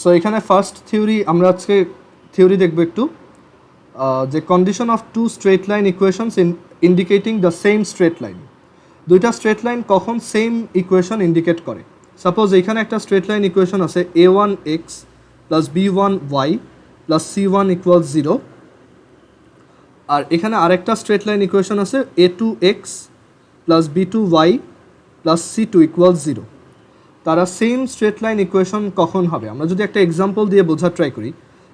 So এখানে first theory আমরা আজকে থিওরি দেখব একটু যে condition of two straight line equations indicating the same straight line. দুইটা স্ট্রেট লাইন কখন সেম ইকুয়েশন ইন্ডিকেট করে? সাপোজ এখানে একটা স্ট্রেট লাইন ইকুয়েশন আছে a1x plus b1y plus c1 equal 0, আর এখানে আরেকটা স্ট্রেট লাইন ইকুয়েশন আছে a2x plus b2y plus c2 equal 0। তারা সেম স্ট্রেট লাইন ইকুয়েশন কখন হবে? আমরা যদি একটা এক্সাম্পল দিয়ে বোঝার ট্রাই করি,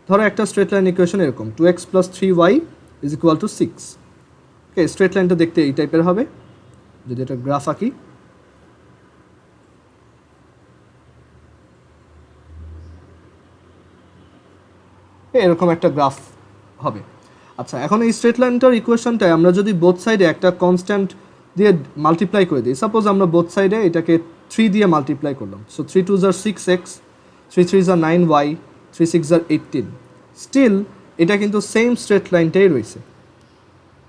ধরো একটা স্ট্রেট লাইন ইকুয়েশন এরকম 2x plus 3y is equal two 6। Okay, straight লাইনটা দেখতে এই টাইপের হবে। যদি এটা গ্রাফ আঁকি, এরকম একটা গ্রাফ হবে। আচ্ছা, এখন এই স্ট্রেট লাইনটার ইকুয়েশনটায় আমরা যদি বোথ সাইডে একটা কনস্ট্যান্ট দিয়ে মাল্টিপ্লাই করে দিই, সাপোজ আমরা বোথ সাইডে এটাকে 3 দিয়ে মাল্টিপ্লাই করলাম, সো 3 2 = 6x, 3 3 = 9y, 3 6 = 18, স্টিল এটা কিন্তু সেম স্ট্রেট লাইনটাই রয়েছে,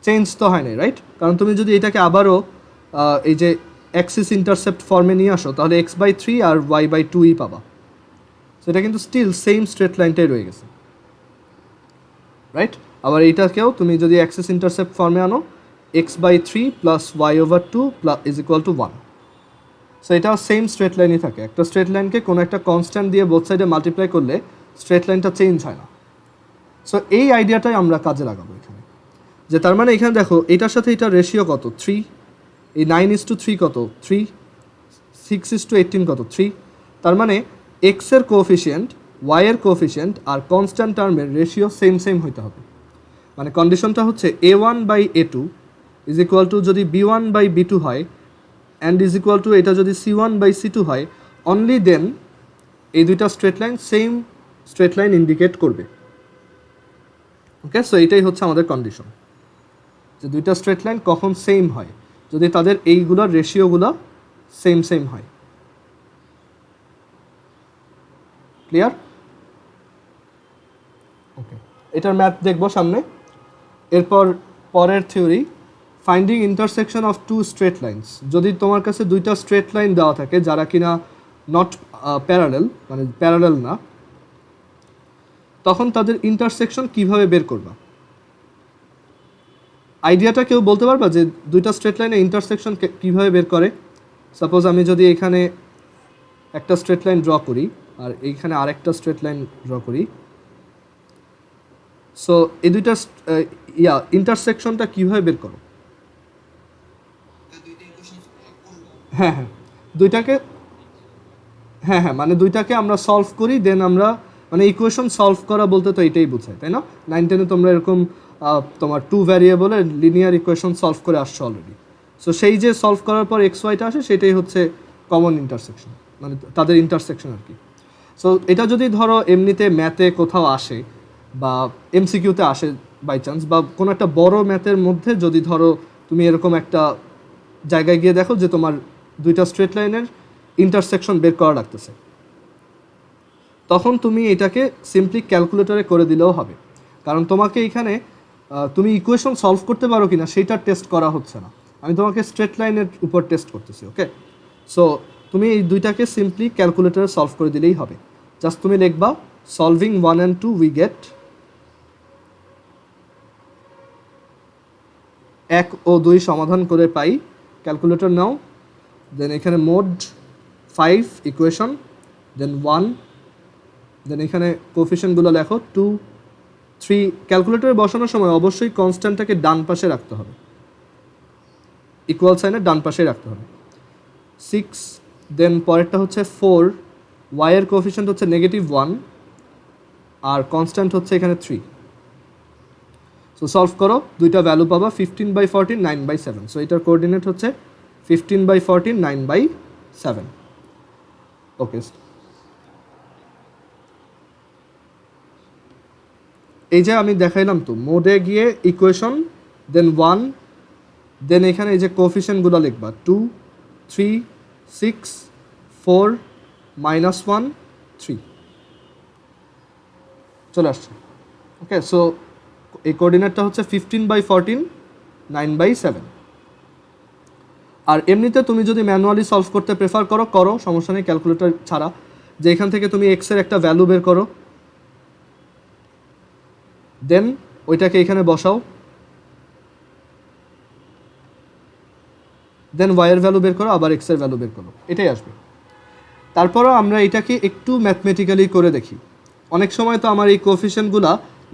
চেঞ্জ তো হয় নাই, রাইট? কারণ তুমি যদি এটাকে আবারও এই যে অ্যাক্সিস ইন্টারসেপ্ট ফর্মে নিয়ে আসো, তাহলে x/3 আর y/2ই পাবা। সো এটা কিন্তু স্টিল সেম স্ট্রেট লাইনটাই রয়ে গেছে, রাইট? আবার এইটাকেও তুমি যদি অ্যাক্সিস ইন্টারসেপ্ট ফর্মে আনো, x/3 plus y/2 is equal to 1। So এটাও সেম স্ট্রেট লাইনই থাকে। একটা স্ট্রেট লাইনকে কোনো একটা কনস্ট্যান্ট দিয়ে বোথ সাইডে মাল্টিপ্লাই করলে স্ট্রেট লাইনটা চেঞ্জ হয় না। সো এই আইডিয়াটাই আমরা কাজে লাগাবো এখানে, যে তার মানে এখানে দেখো এটার সাথে এটা রেশিও কত? 3। এই 9:3 কত? 3। 6:18 কত? 3। তার মানে এক্স এর কোএফিসিয়েন্ট, ওয়াই এর কোএফিসিয়েন্ট আর কনস্ট্যান্ট টার্মের রেশিও সেম সেম হইতে হবে। মানে কন্ডিশনটা হচ্ছে a1/a2 ইজ ইকুয়াল টু যদি b1/b2 হয় অ্যান্ড ইজ ইকুয়াল টু এটা যদি c1/c2 হয়, অনলি দেন এই দুইটা straight line same straight line indicate করবে। ওকে, সো এটাই হচ্ছে আমাদের কন্ডিশন, যে দুইটা স্ট্রেট লাইন কখন সেম হয়, যদি তাদের এইগুলোর রেশিওগুলো সেম সেম হয়। ক্লিয়ার? ওকে, এটার ম্যাথ দেখবো সামনে। এরপর পরের theory, finding intersection of two straight lines. যদি তোমার কাছে দুইটা স্ট্রেট লাইন দেওয়া থাকে যারা কিনা নট প্যারালেল, মানে প্যারালেল না, তখন তাদের ইন্টারসেকশন কিভাবে বের করবা? আইডিয়াটা কেউ বলতে পারবা যে দুইটা স্ট্রেট লাইনে ইন্টারসেকশন কিভাবে বের করে? সাপোজ আমি যদি এখানে একটা স্ট্রেট লাইন ড্র করি আর এইখানে আরেকটা স্ট্রেট লাইন ড্র করি, সো এই দুইটা ইন্টারসেকশনটা কিভাবে বের করো? হ্যাঁ হ্যাঁ, দুইটাকে মানে দুইটাকে আমরা সলভ করি, দেন আমরা মানে ইকুয়েশন সলভ করা বলতে তো এটাই বোঝায়, তাই না? 9-10 তোমরা এরকম তোমার 2 ভ্যারিয়েবলের লিনিয়ার ইকুয়েশন সলভ করে আসছো অলরেডি। সো সেই যে সলভ করার পর এক্স ওয়াইটা আসে, সেটাই হচ্ছে কমন ইন্টারসেকশন, মানে তাদের ইন্টারসেকশন আর কি। সো এটা যদি ধরো এমনিতে ম্যাথে কোথাও আসে বা এমসিকিউতে আসে বাই চান্স, বা কোনো একটা বড় ম্যাথের মধ্যে যদি ধরো তুমি এরকম একটা জায়গায় গিয়ে দেখো যে তোমার দুইটা স্ট্রেট লাইনের ইন্টারসেকশন বের করা লাগতেছে, তখন তুমি এটাকে সিম্পলি ক্যালকুলেটরে করে দিলেও হবে। কারণ তোমাকে এখানে তুমি ইকুয়েশন সলভ করতে পারো কিনা সেটা টেস্ট করা হচ্ছে না, আমি তোমাকে স্ট্রেট লাইনের উপর টেস্ট করতেছি। ওকে, সো তুমি এই দুইটাকে সিম্পলি ক্যালকুলেটরে সলভ করে দিলেই হবে। জাস্ট তুমি লিখবা সলভিং 1 and 2 উই গেট 1 ও 2 সমাধান করে পাই, ক্যালকুলেটর নাও, দেন এখানে মোড 5 ইকুয়েশন, দেন 1, দেন এখানে কোএফিসিয়েন্টগুলো লেখো 2 3। ক্যালকুলেটরে বসানোর সময় অবশ্যই কনস্ট্যান্টটাকে ডান পাশে রাখতে হবে, ইকুয়াল সাইনের ডান পাশে রাখতে হবে। 6, দেন পরেরটা হচ্ছে 4, ওয়াই এর কোএফিসিয়েন্ট হচ্ছে -1 আর কনস্ট্যান্ট হচ্ছে এখানে 3। সো সলভ করো, দুইটা ভ্যালু পাবা 15/14 9/7। সো এটার কোঅর্ডিনেট হচ্ছে 15/14 9/7। ওকে, এই যে আমি দেখাইলাম তো, মোডে গিয়ে ইকুয়েশন, দেন 1, দেন এখানে এই যে কোএফিসিয়েন্টগুলো লিখবা 2 3 6 4 -1 3 চলে আসছে। ওকে, সো এই কোঅর্ডিনেটটা হচ্ছে 15/14 9/7। আর এমনিতে তুমি যদি ম্যানুয়ালি সলভ করতে প্রেফার করো, সমস্যা নেই, ক্যালকুলেটর ছাড়া। যে এখান থেকে তুমি এক্স এর একটা ভ্যালু বের করো, দেন ওইটাকে এখানে বসাও, দেন ওয়াই এর ভ্যালু বের করো, আবার এক্স এর ভ্যালু বের করো, এটাই আসবে। তারপরও আমরা এটাকে একটু ম্যাথমেটিক্যালি করে দেখি। অনেক সময় তো আমার এই কোএফিসিয়েন্টগুলো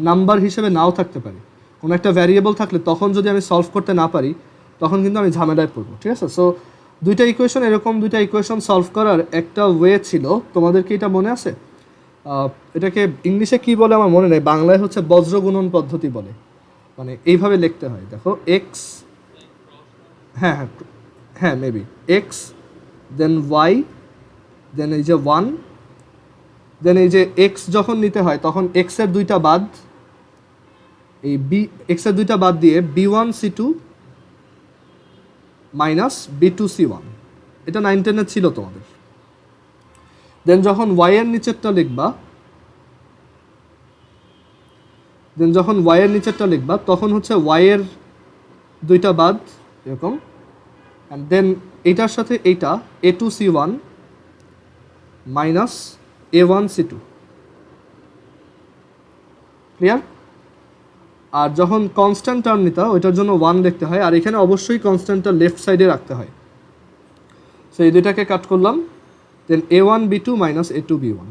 নাম্বার হিসেবে নাও থাকতে পারে, কোনো একটা ভ্যারিয়েবল থাকলে তখন যদি আমি সলভ করতে না পারি তখন কিন্তু আমি ঝামেলায় পড়বো, ঠিক আছে? সো দুইটা ইকুয়েশন, এরকম দুইটা ইকুয়েশন সলভ করার একটা ওয়ে ছিল, তোমাদের কি এটা মনে আছে? এটাকে ইংলিশে কি বলে আমার মনে নেই, বাংলায় হচ্ছে বজ্রগুণন পদ্ধতি বলে, মানে এইভাবে লিখতে হয়। দেখো এক্স, হ্যাঁ হ্যাঁ হ্যাঁ মেবি এক্স, দেন ওয়াই, দেন এই যে 1, দেন এই যে এক্স যখন নিতে হয় তখন এক্সের দুইটা বাদ, এই বি এক্সের দুইটা বাদ দিয়ে b1c2 মাইনাস b2c1, এটা 9-10 ছিল তোমাদের। দেন যখন ওয়াই এর নিচেরটা লিখবা, তখন হচ্ছে ওয়াই এর দুইটা বাদ এরকম, অ্যান্ড দেন এইটার সাথে এইটা a2c1 মাইনাস a1c2, ক্লিয়ার? আর যখন কনস্ট্যান্ট টার্ম নিতে ওইটার জন্য 1 লিখতে হয়, আর এখানে অবশ্যই কনস্ট্যান্টটা লেফট সাইডে রাখতে হয়। সো এই দুইটাকে কাট করলাম, দেন a1b2 মাইনাস a2b1,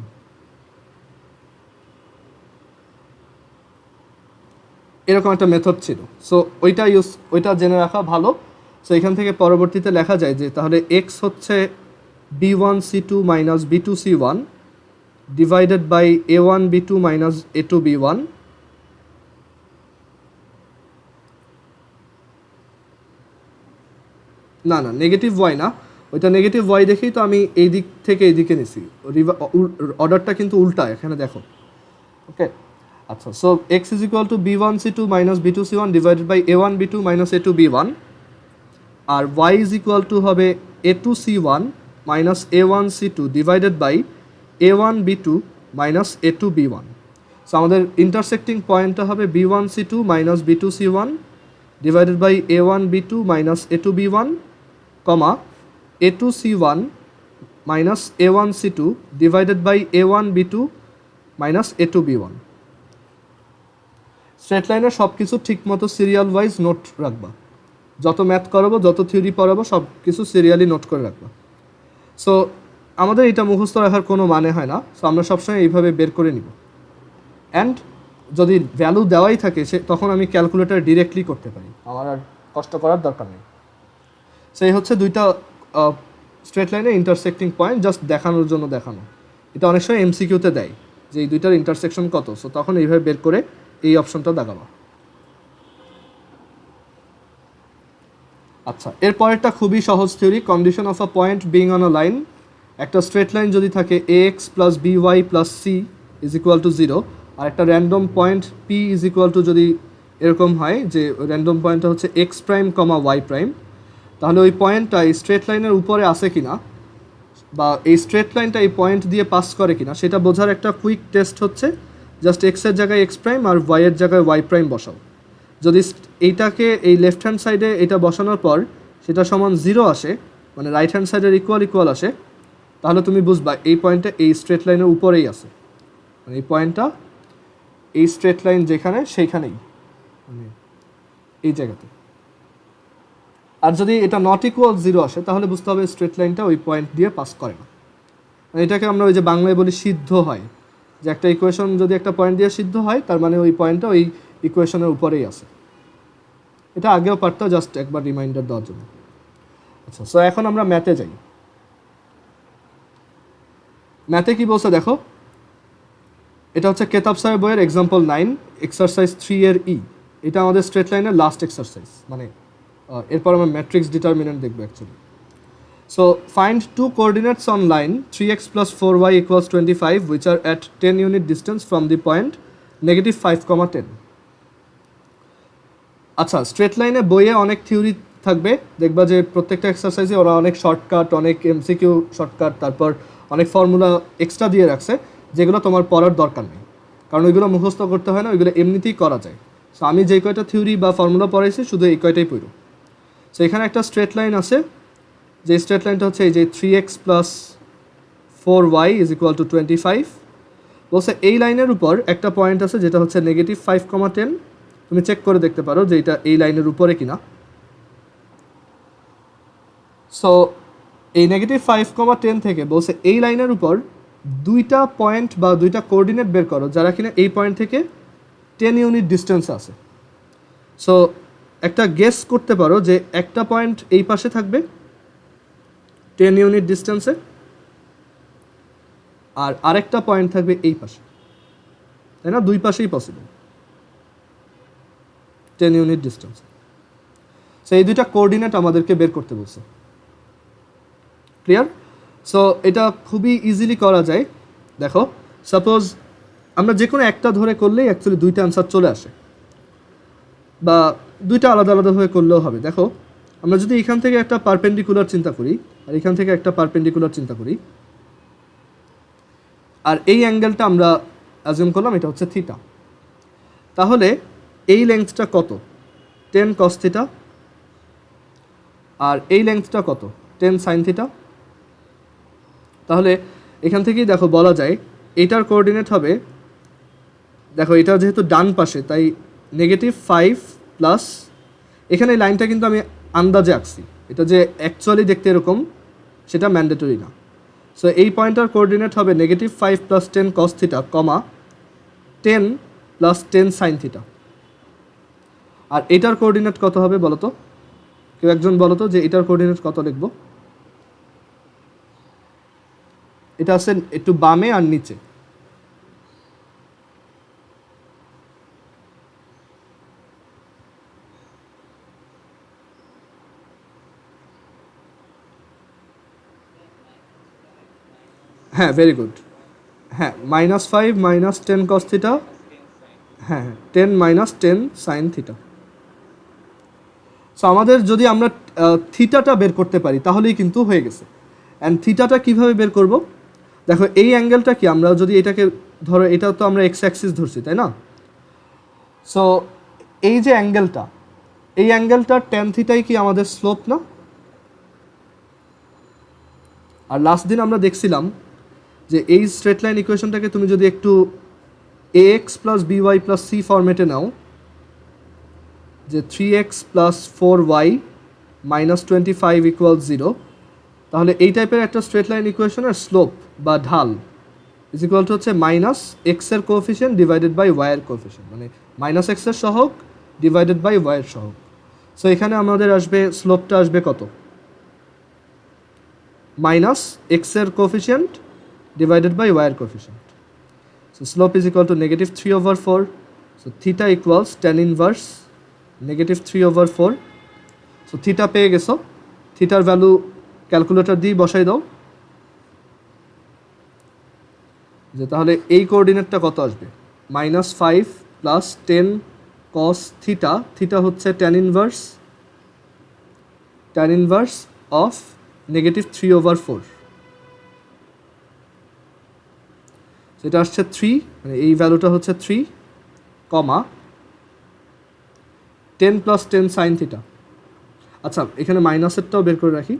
এরকম একটা মেথড ছিল। সো ওইটা জেনে রাখা ভালো। সো এখান থেকে পরবর্তীতে লেখা যায় যে তাহলে এক্স হচ্ছে b1c2 minus b2c1 divided by a1b2 minus a2b1, না নেগেটিভ ওয়াই না, ওইটা নেগেটিভ ওয়াই দেখেই তো আমি এই দিক থেকে এই দিকে নিছি, অর্ডারটা কিন্তু উল্টা এখানে দেখো। ওকে, আচ্ছা, so x is equal to b1c2 minus b2c1 divided by a1b2 minus a2b1, আর ওয়াই ইজ ইকুয়াল টু হবে a2c1 minus a1c2 divided by a1b2 minus a2b1। So আমাদের ইন্টারসেক্টিং পয়েন্টটা হবে b1c2 minus b2c1 divided by a1b2 minus a2b1, comma a2c1 minus a1c2 divided by a1b2 minus a2b1। Straight লাইনের সব কিছু ঠিকমতো serial wise note রাখবা, যত math করাবো, যত থিওরি পড়াবো, সব কিছু সিরিয়ালি নোট করে রাখবা। সো আমাদের এটা মুখস্থ রাখার কোনো মানে হয় না, সো আমরা সবসময় এইভাবে বের করে নিব। অ্যান্ড যদি ভ্যালু দেওয়াই থাকে তখন আমি ক্যালকুলেটর ডিরেক্টলি করতে পারি, আমার আর কষ্ট করার দরকার নেই। সেই হচ্ছে দুইটা স্ট্রেট লাইনের ইন্টারসেক্টিং পয়েন্ট, জাস্ট দেখানোর জন্য দেখানো। এটা অনেক সময় এমসিকিউতে দেয় যে এই দুইটার ইন্টারসেকশন কত, সো তখন এইভাবে বের করে এই অপশনটা দেখাবো। আচ্ছা, এর পরেরটা খুবই সহজ theory, condition of a point being on a line. একটা স্ট্রেট লাইন যদি থাকে ax plus by plus c is equal to 0, আর একটা random point p is equal two যদি এরকম হয় যে র্যান্ডম পয়েন্টটা হচ্ছে x প্রাইম কমা y প্রাইম, তাহলে ওই পয়েন্টটা এই স্ট্রেট লাইনের উপরে আসে কিনা, বা এই স্ট্রেট লাইনটা এই পয়েন্ট দিয়ে পাস করে কিনা, সেটা বোঝার একটা কুইক টেস্ট হচ্ছে জাস্ট x এর জায়গায় x প্রাইম আর y এর জায়গায় y প্রাইম বসাও। যদি এইটাকে এই লেফট হ্যান্ড সাইডে এটা বসানোর পর সেটা সমান 0 আসে, মানে রাইট হ্যান্ড সাইডের ইকুয়াল আসে, তাহলে তুমি বুঝবা এই পয়েন্টটা এই স্ট্রেট লাইনের উপরেই আছে, মানে এই পয়েন্টটা এই স্ট্রেট লাইন যেখানে সেইখানেই, মানে এই জায়গাতে। আর যদি এটা নট ইকুয়াল 0 আসে তাহলে বুঝতে হবে স্ট্রেট লাইনটা ওই পয়েন্ট দিয়ে পাস করে না। মানে এটাকে আমরা ওই যে বাংলায় বলি সিদ্ধ হয়, যে একটা ইকুয়েশন যদি একটা পয়েন্ট দিয়ে সিদ্ধ হয় তার মানে ওই পয়েন্টটা ওই ইকুয়েশনের উপরেই আছে। এটা আগেও পারতো, জাস্ট একবার রিমাইন্ডার দেওয়ার জন্য। আচ্ছা, সো এখন আমরা ম্যাথে যাই। ম্যাথে কি বলছে দেখো, এটা হচ্ছে কেতাব সাহেব বইয়ের এক্সাম্পল 9 এক্সারসাইজ 3 এর ই। এটা আমাদের স্ট্রেট লাইনের লাস্ট এক্সারসাইজ, মানে এরপর আমরা ম্যাট্রিক্স ডিটারমিনেন্ট দেখবো actually. So find two coordinates on line 3x plus 4y equals 25 which are at 10 unit distance from the point -5, 10। আচ্ছা, স্ট্রেট লাইনে বইয়ে অনেক থিওরি থাকবে, দেখবা যে প্রত্যেকটা এক্সারসাইজে ওরা অনেক শর্টকাট, অনেক এমসিকিউ শর্টকাট, তারপর অনেক ফর্মুলা এক্সট্রা দিয়ে রাখছে যেগুলো তোমার পড়ার দরকার নেই, কারণ ওইগুলো মুখস্থ করতে হয় না, ওইগুলো এমনিতেই করা যায়। সো আমি যেই কয়টা থিওরি বা ফর্মুলা পড়াইছি শুধু এই কয়টাই পড়ো। সো এখানে একটা স্ট্রেট লাইন আছে, যে স্ট্রেট লাইনটা হচ্ছে এই যে 3x plus 4y is equal two 25। বলছে এই লাইনের উপর একটা পয়েন্ট আছে যেটা হচ্ছে -5,10। তুমি চেক করে দেখতে পারো যে এটা এই লাইনের উপরে কিনা। সো এই -5,10 থেকে বলছে এই লাইনের উপর দুইটা পয়েন্ট বা দুইটা কোঅর্ডিনেট বের করো যারা কিনা এই পয়েন্ট থেকে 10 ইউনিট ডিস্টেন্স আছে। সো একটা গেস করতে পারো যে একটা পয়েন্ট এই পাশে থাকবে 10 ইউনিট ডিস্টেন্সে, আর আরেকটা পয়েন্ট থাকবে এই পাশে, তাই না? দুই পাশেই পসিবল 10 ইউনিট ডিস্টেন্স। সো এই দুইটা কোঅর্ডিনেট আমাদেরকে বের করতে বলছে। ক্লিয়ার? সো এটা খুবই ইজিলি করা যায়। দেখো, সাপোজ আমরা যে কোনো একটা ধরে করলেই অ্যাকচুয়ালি দুইটা অ্যান্সার চলে আসে, বা দুইটা আলাদা আলাদাভাবে করলেও হবে। দেখো, আমরা যদি এখান থেকে একটা পারপেন্ডিকুলার চিন্তা করি আর এখান থেকে একটা পারপেন্ডিকুলার চিন্তা করি, আর এই অ্যাঙ্গেলটা আমরা অ্যাজিউম করলাম এটা হচ্ছে থিটা, তাহলে এই লেন্থটা কত? 10 cos থিটা। আর এই লেন্থটা কত? 10 sin থিটা। তাহলে এখান থেকেই দেখো বলা যায় এটার কোঅর্ডিনেট হবে, দেখো এটা যেহেতু ডান পাশে তাই -5 প্লাস, এখানে লাইনটা কিন্তু আমি আন্দাজে আঁকছি, এটা যে অ্যাকচুয়ালি দেখতে এরকম সেটা ম্যান্ডেটরি না। সো এই পয়েন্টটার কোঅর্ডিনেট হবে -5 + 10 cos থিটা, 10 + 10 sin থিটা। আর এটার কোঅর্ডিনেট কত হবে বলো তো? কেউ একজন বলো তো যে এটার কোঅর্ডিনেট কত লিখবো? এটা আছে একটু বামে আর নিচে। হ্যাঁ, ভেরি গুড। হ্যাঁ, -5 - 10 cos থিটা, হ্যাঁ 10 - 10 sin থিটা। সো আমাদের যদি আমরা থিটাটা বের করতে পারি তাহলেই কিন্তু হয়ে গেছে। অ্যান্ড থিটাটা কীভাবে বের করব? দেখো এই অ্যাঙ্গেলটা কি, আমরা যদি এটাকে ধরো, এটা তো আমরা এক্স অ্যাক্সিস ধরছি, তাই না? সো এই যে অ্যাঙ্গেলটা, এই অ্যাঙ্গেলটা tan থিটাই কি আমাদের স্লোপ না? আর লাস্ট দিন আমরা দেখছিলাম যে এই স্ট্রেট লাইন ইকুয়েশনটাকে তুমি যদি একটু ax + by + c ফরম্যাটে নাও, যে 3x + 4y - 25 = 0, তাহলে এই টাইপের একটা স্ট্রেট লাইন ইকুয়েশনের স্লোপ বা ঢাল ইজ ইকুয়াল টু হচ্ছে -x এর কোএফিসিয়েন্ট ডিভাইডেড বাই y এর কোএফিসিয়েন্ট, মানে -x এর সহগ ডিভাইডেড বাই y এর সহগ। সো এখানে আমাদের আসবে স্লোপটা আসবে কত? -x এর কোএফিসিয়েন্ট ডিভাইডেড বাই y এর coefficient. So slope is equal two -3/4। So theta equals tan inverse -3/4। So theta পেয়ে গেছো, থিটার ভ্যালু ক্যালকুলেটর দিয়ে বসাই দাও, যে তাহলে এই কোঅর্ডিনেটটা কত আসবে? -5 + 10 cos থিটা, থিটা হচ্ছে tan ইনভার্স অফ -3/4। সেটা আসছে 3, মানে এই ভ্যালুটা হচ্ছে 3, 10 + 10 sin থিটা। আচ্ছা, এখানে মাইনাসেরটাও বের করে রাখি,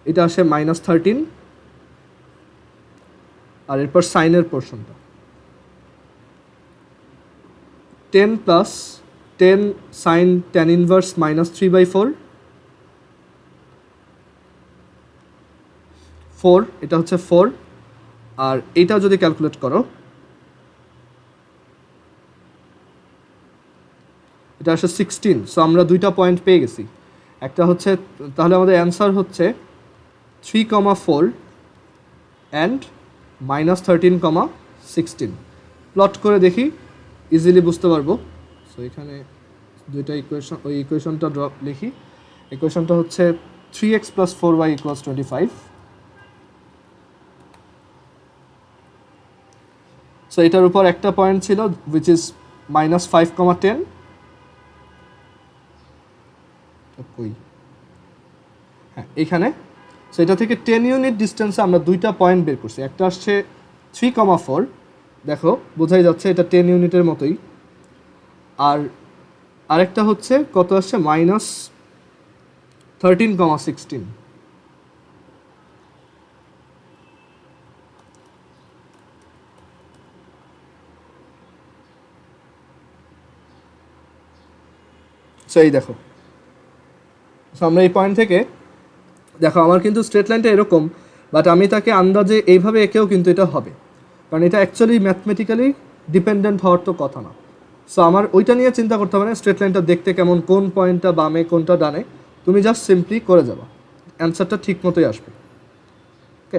এটা আসে -13, আর এরপর সাইনের পোর্শনটা 10 + 10 sin tan ইনভার্স -3/4, 4, এটা হচ্ছে 4। আর এটা যদি ক্যালকুলেট করো, এটা আসে 16। সো আমরা দুইটা পয়েন্ট পেয়ে গেছি। একটা হচ্ছে, তাহলে আমাদের অ্যান্সার হচ্ছে 3,4 অ্যান্ড -13, 16। প্লট করে দেখি, ইজিলি বুঝতে পারবো। সো এখানে দুইটা ইকুয়েশন, ওই ইকুয়েশনটা লিখি। ইকুয়েশনটা হচ্ছে 3x + 4y = 25। সো এটার উপর একটা পয়েন্ট ছিল উইচ ইজ -5, 10। কই, হ্যাঁ এখানে। সো এটা থেকে 10 ইউনিট ডিস্টেন্সে আমরা দুইটা পয়েন্ট বের করছি। একটা আসছে 3,4, দেখো বোঝাই যাচ্ছে এটা 10 ইউনিটের মতোই। আর আরেকটা হচ্ছে কত আসছে? -13, 16। সো এই দেখো, সো আমরা এই পয়েন্ট থেকে দেখো আমার কিন্তু স্ট্রেট লাইনটা এরকম, বাট আমি তাকে আন্দাজে এইভাবে এঁকেও কিন্তু এটা হবে, কারণ এটা অ্যাকচুয়ালি ম্যাথমেটিক্যালি ডিপেন্ডেন্ট হওয়ার তো কথা না। সো আমার ওইটা নিয়ে চিন্তা করতে হবে না, স্ট্রেট লাইনটা দেখতে কেমন, কোন পয়েন্টটা বামে কোনটা ডানে, তুমি জাস্ট সিম্পলি করে যাবা, অ্যান্সারটা ঠিক মতোই আসবে। ওকে,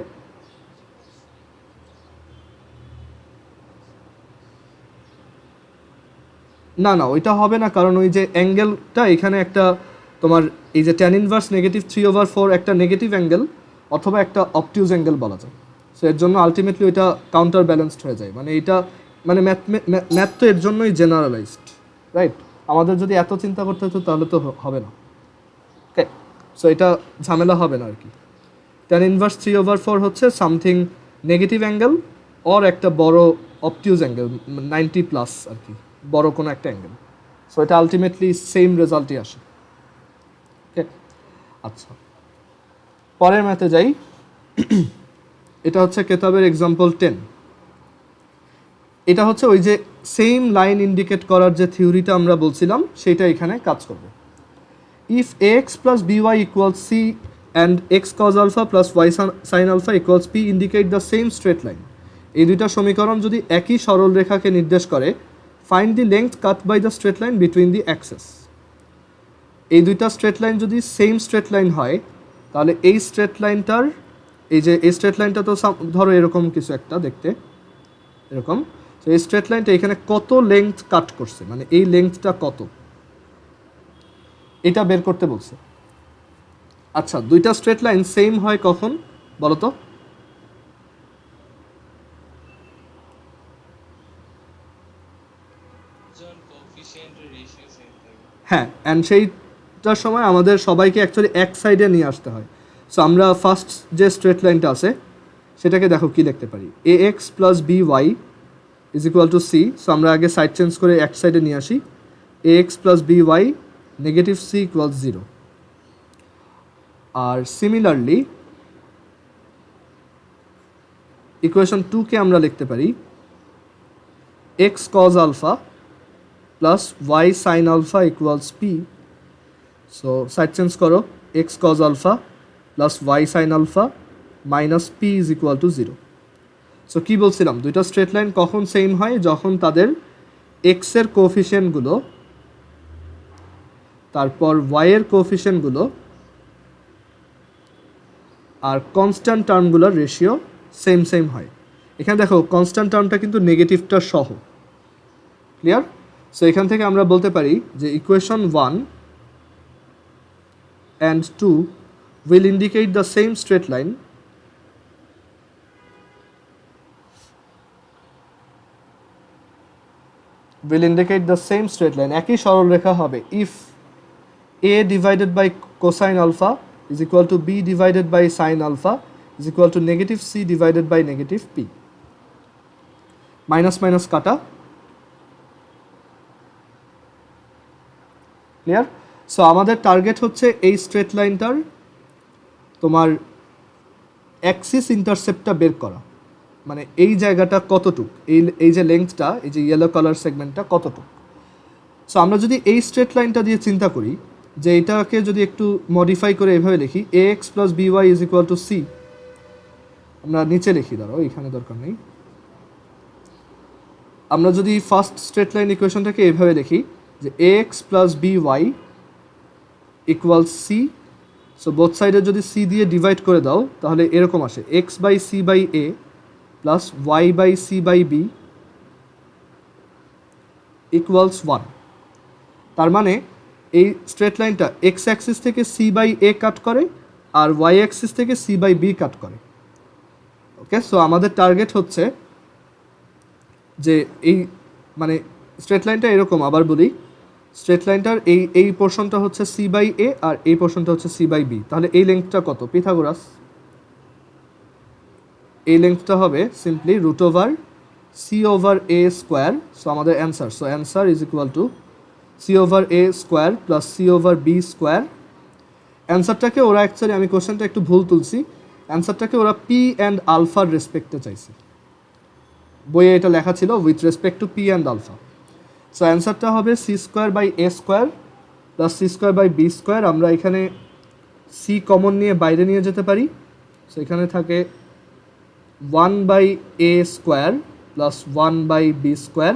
না না ওইটা হবে না, কারণ ওই যে অ্যাঙ্গেলটা এখানে একটা তোমার এই যে ট্যান ইনভার্স -3/4 একটা নেগেটিভ অ্যাঙ্গেল অথবা একটা অবটিউজ অ্যাঙ্গেল বলা যায়। সো এর জন্য আলটিমেটলি ওইটা কাউন্টার ব্যালেন্সড হয়ে যায়, মানে এটা মানে ম্যাথ তো এর জন্যই জেনারেলাইজড, রাইট? আমাদের যদি এত চিন্তা করতে হতো তাহলে তো হবে না। ওকে, সো এটা ঝামেলা হবে না আর কি। ট্যান ইনভার্স 3/4 হচ্ছে সামথিং নেগেটিভ অ্যাঙ্গেল অর একটা বড় অবটিউজ অ্যাঙ্গেল 90+ আর কি, বড় কোনো একটা অ্যাঙ্গেল। সো এটা আলটিমেটলি সেম রেজাল্টই আসে। ওকে, আচ্ছা পরের ম্যাথে যাই। এটা হচ্ছে কেতাবের এক্সাম্পল 10। এটা হচ্ছে ওই যে সেম লাইন ইন্ডিকেট করার যে থিওরিটা আমরা বলছিলাম সেটা এখানে কাজ করবে। If ax plus by equals c and x cos alpha plus y sin alpha equals p indicate the same straight line, এই দুইটা সমীকরণ যদি একই সরল রেখাকে নির্দেশ করে, find the length cut by the straight line between the axes. এই দুইটা স্ট্রেট লাইন যদি সেম স্ট্রেট লাইন হয়, তাহলে এই স্ট্রেট লাইনটার এই যে এই স্ট্রেট লাইনটা তো ধরো এরকম কিছু একটা দেখতে এরকম, তো এই স্ট্রেট লাইনটা এখানে কত লেংথ কাট করছে, মানে এই লেংথটা কত, এটা বের করতে বলছে। আচ্ছা দুইটা স্ট্রেট লাইন সেম হয় কখন বলো তো? হ্যাঁ, অ্যান্ড সেইটার সময় আমাদের সবাইকে অ্যাকচুয়ালি এক সাইডে নিয়ে আসতে হয়। সো আমরা ফার্স্ট যে স্ট্রেট লাইনটা আছে সেটাকে দেখো কি লিখতে পারি, ax plus by is equal to c. So আমরা আগে সাইড চেঞ্জ করে এক সাইডে নিয়ে আসি, ax plus by negative c equals 0। আর সিমিলারলি ইকুয়েশন 2কে আমরা লিখতে পারি x cos alpha plus y sin alpha equals p। So side change করো, x cos alpha plus y sin alpha minus p is equal to 0। So কী বলছিলাম, দুইটা straight line কখন সেম হয়, যখন তাদের এক্সের কোএফিসিয়েন্টগুলো তারপর ওয়াইয়ের কোএফিসিয়েন্টগুলো আর কনস্ট্যান্ট টার্মগুলোর রেশিও সেম সেম হয়। এখানে দেখো কনস্ট্যান্ট টার্মটা কিন্তু নেগেটিভটা সহ, ক্লিয়ার? সো এখান থেকে আমরা বলতে পারি যে equation 1 and 2 will indicate the same straight line একই সরলরেখা হবে if a divided by cosine alpha is equal to b divided by sin alpha is equal to negative c divided by negative p। Minus minus কাটা, clear? So আমাদের target হচ্ছে এই straight লাইনটার তোমার Axis ইন্টারসেপ্টটা বের করা, মানে এই জায়গাটা কতটুক, এই যে লেন্থটা, এই যে ইয়েলো কালার সেগমেন্টটা কতটুক। সো আমরা যদি এই স্ট্রেট লাইনটা দিয়ে চিন্তা করি, যে এটাকে যদি একটু মডিফাই করে এভাবে লিখি, ax plus by is equal to c, আমরা নিচে লিখি, ধরো এখানে দরকার নেই, আমরা যদি ফার্স্ট স্ট্রেট লাইন ইকুয়েশনটাকে এভাবে লিখি যে ax plus by equals c. So both সাইডে যদি সি দিয়ে ডিভাইড করে দাও তাহলে এরকম আসে x by c by a plus y by c by b equals 1। তার মানে এই স্ট্রেট লাইনটা এক্স অ্যাক্সিস থেকে সি বাই এ কাট করে আর ওয়াই অ্যাক্সিস থেকে সি বাই বি কাট করে। ওকে, সো আমাদের টার্গেট হচ্ছে যে এই মানে স্ট্রেট লাইনটা এরকম, আবার বলি, স্ট্রেট লাইনটার এই পোর্শনটা হচ্ছে সি বাই এ আর এই পোর্শনটা হচ্ছে সি বাই বি, তাহলে এই লেন্থটা কত? পিথাগোরাস, এই লেন্থটা হবে simply root over c over a square. So আমাদের answer, so answer is equal to c over a square plus c over b square. অ্যান্সারটাকে ওরা অ্যাকচুয়ালি, আমি কোশ্চেনটা একটু ভুল তুলছি, অ্যান্সারটাকে ওরা পি অ্যান্ড আলফার রেসপেক্টে চাইছে, বইয়ে এটা লেখা ছিল with respect to p and alpha. So অ্যান্সারটা হবে c square by a square plus c square by b square, আমরা এখানে সি কমন নিয়ে বাইরে নিয়ে যেতে পারি। সো এখানে থাকে 1/a square plus 1/b square.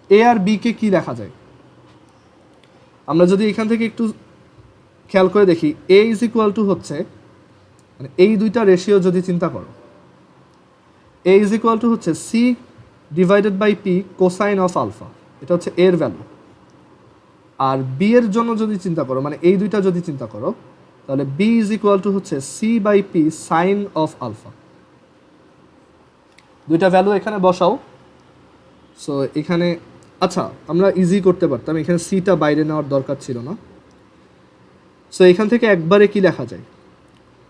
A আর বিকে কী লেখা যায়? আমরা যদি এখান থেকে একটু খেয়াল করে দেখি, এ ইজ ইকুয়াল টু হচ্ছে, মানে এই দুইটা রেশিও যদি চিন্তা করো, এ ইজ ইকুয়াল টু হচ্ছে c divided by p cosine of alpha, এটা হচ্ছে এর ভ্যালু। আর বি এর জন্য যদি চিন্তা করো, মানে এই দুইটা যদি চিন্তা করো, তাহলে বি ইজ ইকুয়াল টু হচ্ছে c by p sine of alpha. দুইটা ভ্যালু এখানে বসাও। সো এখানে আচ্ছা আমরা ইজি করতে পারতাম, এখানে সিটা বাইরে নেওয়ার দরকার ছিল না। সো এখান থেকে একবারে কি লেখা যায়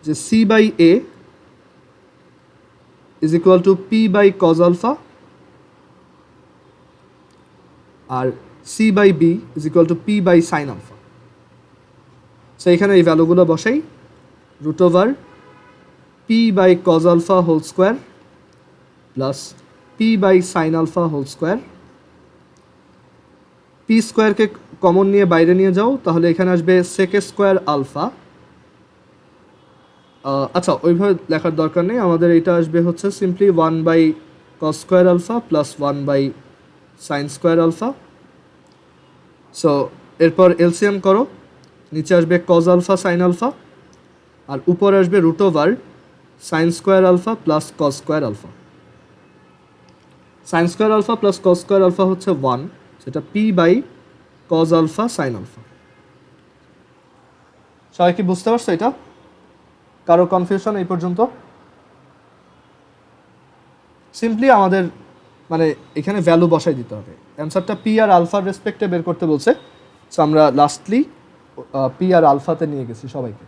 যে c by a is equal to p by cos alpha, আর c by b is equal to p by sine alpha. So এখানে এই ভ্যালুগুলো বসাই, root over p by cos alpha whole square plus p by sine alpha whole square. P স্কোয়ারকে common নিয়ে বাইরে নিয়ে যাও, তাহলে এখানে আসবে সেক স্কোয়ার আলফা। আচ্ছা ওইভাবে লেখার দরকার নেই, আমাদের এটা আসবে হচ্ছে simply 1/cos square alpha plus 1/sin square alpha. So এরপর এলসিএম করো, নিচে আসবে কজ আলফা সাইন আলফা, আর উপরে আসবে root over sine square alpha plus cos square alpha. Sine square alpha plus cos square alpha হচ্ছে 1, সেটা p by cos alpha sine alpha. সবাই কি বুঝতে পারছো এটা? কারো কনফিউশন এই পর্যন্ত? সিম্পলি আমাদের মানে এখানে ভ্যালু বসাই দিতে হবে, অ্যান্সারটা পি আর আলফার রেসপেক্টে বের করতে বলছে। সো আমরা লাস্টলি পি আর আলফাতে নিয়ে গেছি সবাইকে।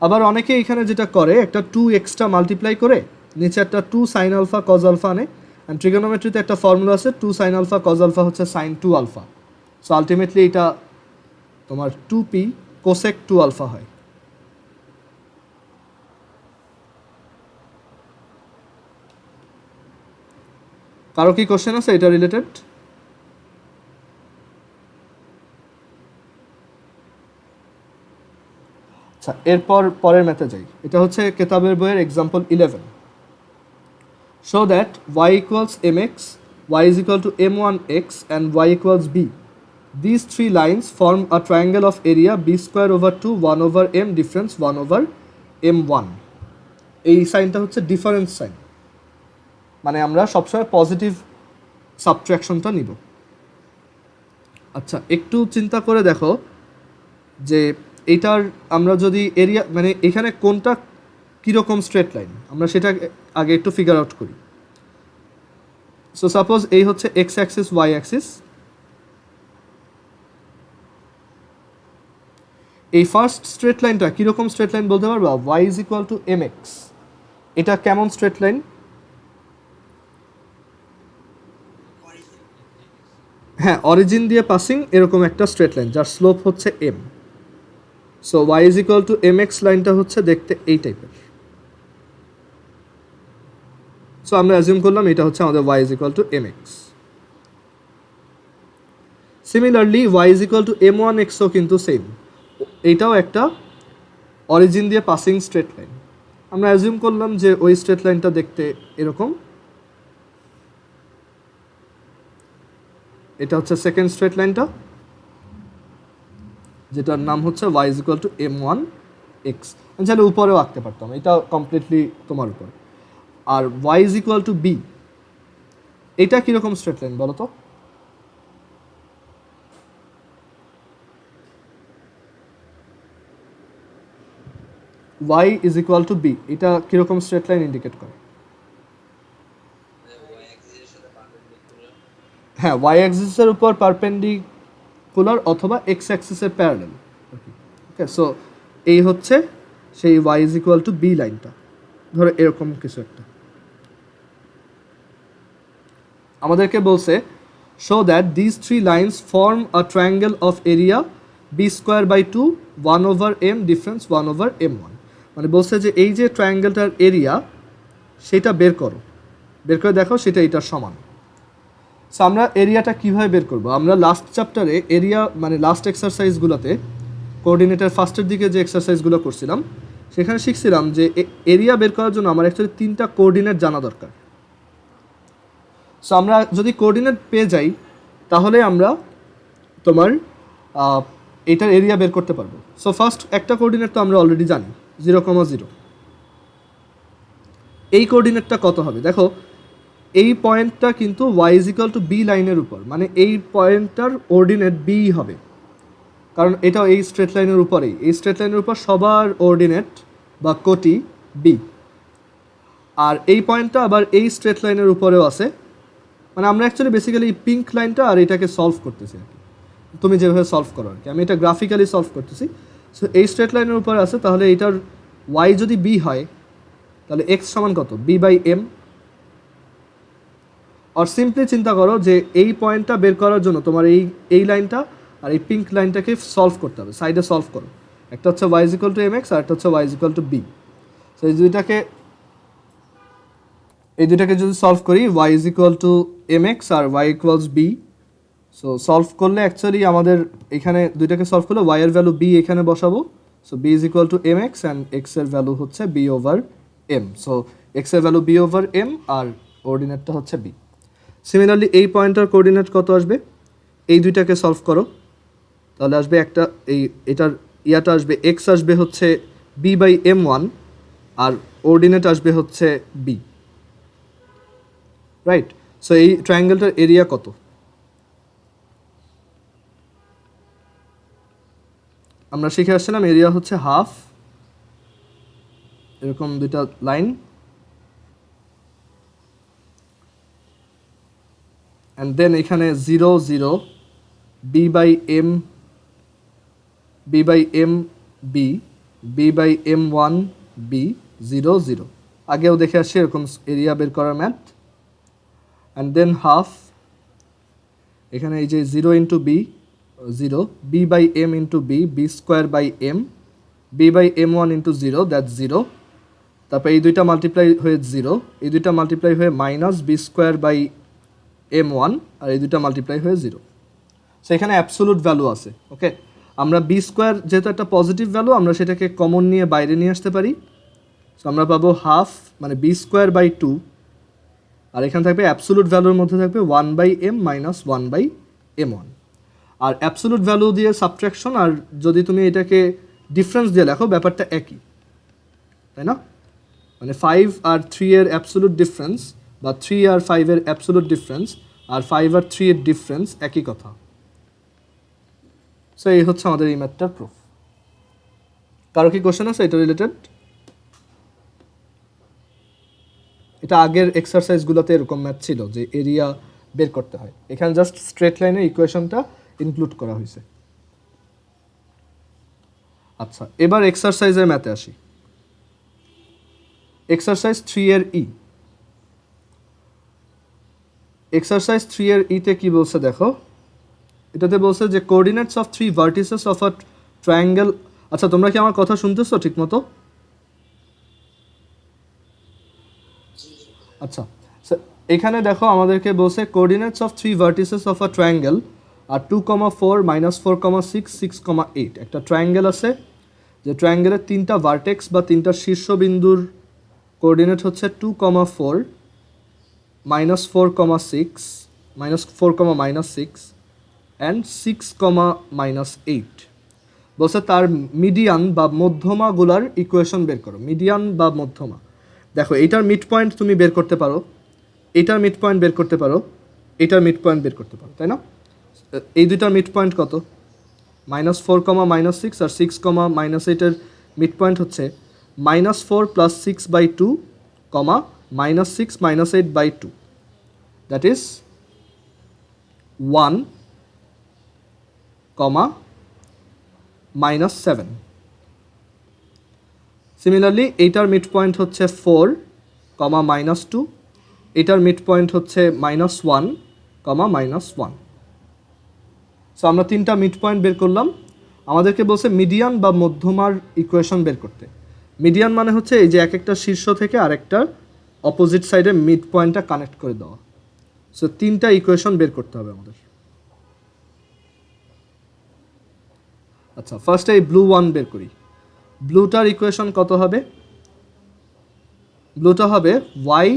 আবার অনেকে এখানে যেটা করে, একটা 2 এক্সট্রা মাল্টিপ্লাই করে নিচে একটা 2 সাইন আলফা কজ আলফা আনে। অ্যান্ড ট্রিগোনোমেট্রিতে একটা ফর্মুলা আছে, 2 সাইন আলফা কজ আলফা হচ্ছে সাইন 2 আলফা। সো আলটিমেটলি এটা তোমার 2p কোসেক 2 আলফা হয়। কারো কি কোশ্চেন আছে এটা রিলেটেড? আচ্ছা এরপর পরের ম্যাথে যাই, এটা হচ্ছে কেতাবের বইয়ের example 11। Show that y equals mx, y is equal to m1x and y equals b. These three lines form a triangle of area b square over 2 1 over m difference 1 over m1. এই সাইনটা হচ্ছে difference sign, মানে আমরা সবসময় positive সাবট্রাকশনটা নিব। আচ্ছা একটু চিন্তা করে দেখো যে এইটার আমরা যদি এরিয়া, মানে এখানে কোনটা কীরকম স্ট্রেট লাইন, আমরা সেটা আগে একটু ফিগার আউট করি। সো সাপোজ এই হচ্ছে এক্স অ্যাক্সিস ওয়াই অ্যাক্সিস, এই ফার্স্ট স্ট্রেট লাইনটা কীরকম স্ট্রেট লাইন বলতে পারবা? Y is equal to m x, এটা কেমন স্ট্রেট লাইন? হ্যাঁ অরিজিন দিয়ে পাসিং এরকম একটা স্ট্রেট লাইন যার স্লোপ হচ্ছে m. So y is equal to m x লাইনটা হচ্ছে দেখতে এই টাইপের। সো আমরা অ্যাজিউম করলাম এটা হচ্ছে আমাদের y is equal to m x. Similarly y is equal to m one এক্সও কিন্তু সেম, এইটাও একটা অরিজিন দিয়ে পাসিং স্ট্রেট লাইন। আমরা অ্যাজিউম করলাম যে ওই স্ট্রেট লাইনটা দেখতে এরকম, এটা হচ্ছে সেকেন্ড স্ট্রেট লাইনটা যেটার নাম হচ্ছে y is equal to m one x. আমি চাইলে উপরেও আঁকতে পারতাম, এটা কমপ্লিটলি তোমার উপর। আর y is equal to b, এটা কীরকম স্ট্রেট লাইন বলো তো? Y is equal to b, এটা কীরকম স্ট্রেট লাইন ইন্ডিকেট করে? হ্যাঁ ওয়াই অ্যাক্সিসের উপর পারপেন্ডিকুলার অথবা এক্স অ্যাক্সিসের প্যারালাল। ওকে সো এই হচ্ছে সেই y is equal to b লাইনটা, ধরো এরকম কিছু একটা। আমাদেরকে বলছে show that this three lines form a triangle of area b square by 2 1 over m difference 1 over m1। মানে বলছে যে এই যে ট্রায়াঙ্গেলটার এরিয়া সেটা বের করো, বের করে দেখো সেটা এটার সমান। সো আমরা এরিয়াটা কীভাবে বের করব? আমরা লাস্ট চ্যাপ্টারে এরিয়া মানে লাস্ট এক্সারসাইজগুলোতে কোঅর্ডিনেটের ফার্স্টের দিকে যে এক্সারসাইজগুলো করছিলাম সেখানে শিখছিলাম যে এরিয়া বের করার জন্য আমার অ্যাকচুয়ালি 3টা কোঅর্ডিনেট জানা দরকার। সো আমরা যদি কোঅর্ডিনেট পেয়ে যাই তাহলে আমরা তোমার এটার এরিয়া বের করতে পারবো। সো ফার্স্ট একটা কোঅর্ডিনেট তো আমরা অলরেডি জানি 0,0। এই কোঅর্ডিনেটটা কত হবে? দেখো এই পয়েন্টটা কিন্তু y=b লাইনের উপর, মানে এই পয়েন্টটার অর্ডিনেট b হবে, কারণ এটা এই স্ট্রেট লাইনের উপরেই, এই স্ট্রেট লাইনের উপর সবার অর্ডিনেট বা কোটি b। আর এই পয়েন্টটা আবার এই স্ট্রেট লাইনের উপরেও আছে, মানে আমরা অ্যাকচুয়ালি বেসিক্যালি এই পিঙ্ক লাইনটা আর এটাকে সলভ করতেছি আর কি, তুমি যেভাবে সলভ করো আর কি, আমি এটা গ্রাফিক্যালি সলভ করতেছি। সো এই স্ট্রেট লাইনের উপর আছে, তাহলে এইটার y যদি b হয় তাহলে x সমান কত? b/m। আর সিম্পলি চিন্তা করো যে এই পয়েন্টটা বের করার জন্য তোমার এই লাইনটা আর এই পিঙ্ক লাইনটাকে সলভ করতে হবে, সাইডে সলভ করো। একটা হচ্ছে y=mx আর একটা হচ্ছে y=b। সো এই দুইটাকে যদি সলভ করি y=mx আর y=b, সো সলভ করলে অ্যাকচুয়ালি আমাদের এখানে দুইটাকে সলভ করলে y এর ভ্যালু b এখানে বসাবো। সো b=mx অ্যান্ড x এর ভ্যালু হচ্ছে b/m। সো x এর ভ্যালু b/m আর কোঅর্ডিনেটটা হচ্ছে b। সিমিলারলি এই পয়েন্টার কোঅর্ডিনেট কত আসবে? এই দুইটাকে সলভ করো, তাহলে আসবে একটা এটার ইয়াটা আসবে x আসবে হচ্ছে b/m1 আর কোঅর্ডিনেট আসবে হচ্ছে b, রাইট? সো এই ট্রায়াঙ্গেলটার এরিয়া কত? আমরা শিখে আসছিলাম এরিয়া হচ্ছে হাফ, এরকম দুইটা লাইন, অ্যান্ড দেন এখানে 0 0 b/m b/m b b/m1 b 0 0। আগেও দেখে আসছি এরকম এরিয়া বের করার ম্যাথ। অ্যান্ড দেন হাফ, এখানে এই যে 0 into b 0 b/m into b b²/m b/m1 into 0 that 0। তারপর এই দুইটা মাল্টিপ্লাই হয়ে 0, এই দুইটা মাল্টিপ্লাই হয়ে মাইনাস b²/m1 আর এই দুইটা মাল্টিপ্লাই হয়ে 0। সো এখানে অ্যাবসোলুট ভ্যালু আছে, ওকে। আমরা b² যেহেতু একটা পজিটিভ ভ্যালু, আমরা সেটাকে কমন নিয়ে বাইরে নিয়ে আসতে পারি। সো আমরা পাবো হাফ মানে b²/2, আর এখানে থাকবে অ্যাবসোলুট ভ্যালুর মধ্যে থাকবে 1/m মাইনাস 1/m1। আর অ্যাবসোলুট ভ্যালু দিয়ে সাবট্রাকশন, আর যদি তুমি এটাকে ডিফারেন্স দিয়ে লেখো ব্যাপারটা একই, তাই না? মানে 5 আর 3 এর অ্যাবসোলুট ডিফারেন্স বা 3 আর 5 এর অ্যাবসোলুট ডিফারেন্স আর 5 আর 3 এর ডিফারেন্স একই কথা। সো এই হচ্ছে আমাদের এই ম্যাথটার প্রুফ। কারো কি কোশ্চেন আছে এটা রিলেটেড? এটা আগের এক্সারসাইজগুলোতে এরকম ম্যাথ ছিল যে এরিয়া বের করতে হয়, এখানে জাস্ট স্ট্রেট লাইনের ইকুয়েশনটা ইনক্লুড করা হয়েছে। আচ্ছা, এবার এক্সারসাইজের ম্যাথে আসি। এক্সারসাইজ 3 এর ই। এক্সারসাইজ 3 এর ইতে কি বলছে দেখো, এটাতে বলছে যে coordinates of 3 vertices of a triangle. আচ্ছা, তোমরা কি আমার কথা শুনতেছো ঠিক মতো? আচ্ছা, এখানে দেখো আমাদেরকে বলছে coordinates of 3 vertices of a triangle are 2,4 -4,6 6,8। একটা ট্রায়াঙ্গেল আছে, যে ট্রায়াঙ্গেলের 3টা ভার্টেক্স বা 3টা শীর্ষবিন্দুর কোঅর্ডিনেট হচ্ছে 2,4 -4,6 -4,6 অ্যান্ড 6,-8। বলছে তার মিডিয়ান বা মধ্যমাগুলার ইকুয়েশন বের করো। মিডিয়ান বা মধ্যমা, দেখো এইটার মিড পয়েন্ট তুমি বের করতে পারো, এইটার মিড পয়েন্ট বের করতে পারো, এইটার মিড পয়েন্ট বের করতে পারো, তাই না? এই দুইটার মিড পয়েন্ট কত? -4,-6 আর 6,-8 এর মিড পয়েন্ট হচ্ছে -4 + 6/2, -6 - 8/2, দ্যাট ইজ 1, -7। সিমিলারলি এইটার মিড পয়েন্ট হচ্ছে 4, -2, এটার মিড পয়েন্ট হচ্ছে -1, -1। সো আমরা 3টা মিড পয়েন্ট বের করলাম। আমাদেরকে বলছে মিডিয়ান বা মধ্যমার ইকুয়েশন বের করতে। মিডিয়ান মানে হচ্ছে এই যে এক একটা শীর্ষ থেকে আরেকটা অপোজিট সাইডে মিড পয়েন্টটা কানেক্ট করে দেওয়া। সো তিনটা ইকুয়েশন বের করতে হবে আমাদের। আচ্ছা, ফার্স্টে এই ব্লু ওয়ান বের করি। ব্লুটার ইকুয়েশন কত হবে? ব্লুটা হবে y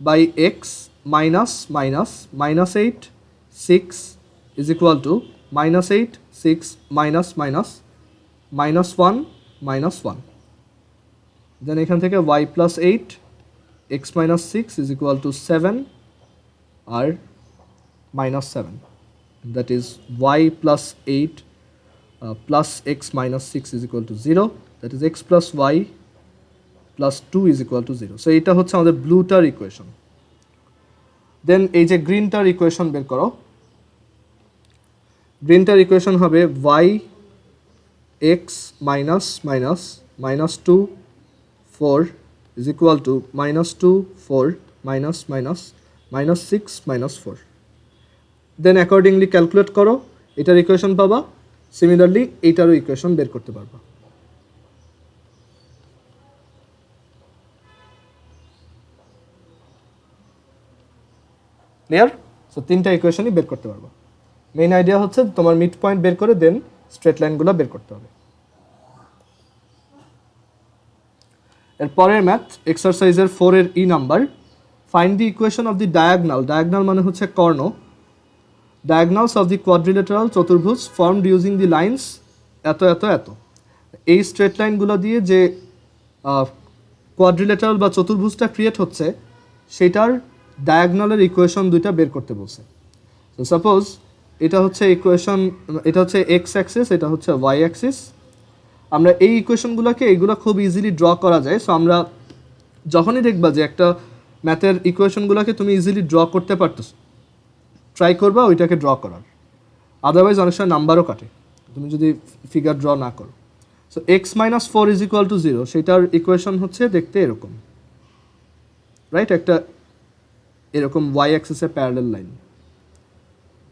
by x minus minus minus 8 6 is equal to minus 8 6 minus minus minus 1 minus 1। Then এখান থেকে y plus 8 x minus 6 is equal to 7 আর minus 7, that is y plus 8 plus x minus 6 is equal to 0, that is x plus y plus 2 is equal to 0. So এটা হচ্ছে আমাদের ব্লুটার equation. দেন এই যে গ্রিনটার equation বের করো। গ্রিনটার ইকুয়েশন হবে y x minus minus minus 2 4 is equal to minus 2 4 minus minus minus 6 minus 4. Then accordingly calculate করো, এটার ইকুয়েশন পাবা। সিমিলারলি এইটারও ইকুয়েশন বের করতে পারবা। ক্লিয়ার? সো তিনটা ইকুয়েশনই বের করতে পারবা। মেইন আইডিয়া হচ্ছে তোমার মিড পয়েন্ট বের করে দেন স্ট্রেট লাইনগুলো বের করতে হবে। এর পরের ম্যাথ এক্সারসাইজের 4 এর E number, find the equation of the diagonal. Diagonal মানে হচ্ছে কর্ণ। ডায়াগনালস অফ দি কোয়াড্রিলেটারাল চতুর্ভুজ ফর্মড ইউজিং দি লাইন্স এত এত এত। এই স্ট্রেট লাইনগুলো দিয়ে যে কোয়াড্রিলেটারাল বা চতুর্ভুজটা ক্রিয়েট হচ্ছে সেটার ডায়াগনালের ইকুয়েশন দুইটা বের করতে বলছে। তো সাপোজ এটা হচ্ছে ইকুয়েশন, এটা হচ্ছে এক্স অ্যাক্সিস, এটা হচ্ছে ওয়াই অ্যাক্সিস। আমরা এই ইকুয়েশনগুলোকে এইগুলো খুব ইজিলি ড্র করা যায়। সো আমরা যখনই দেখবা যে একটা ম্যাথের ইকুয়েশনগুলোকে তুমি ইজিলি ড্র করতে পারতেছো, ট্রাই করবা ওইটাকে ড্র করার। আদারওয়াইজ অনেক সময় নাম্বারও কাটে তুমি যদি ফিগার ড্র না করো। So x minus 4 is equal to 0, সেটার ইকুয়েশন হচ্ছে দেখতে এরকম, রাইট? একটা এরকম ওয়াই অ্যাক্সিসের প্যারালাল লাইন,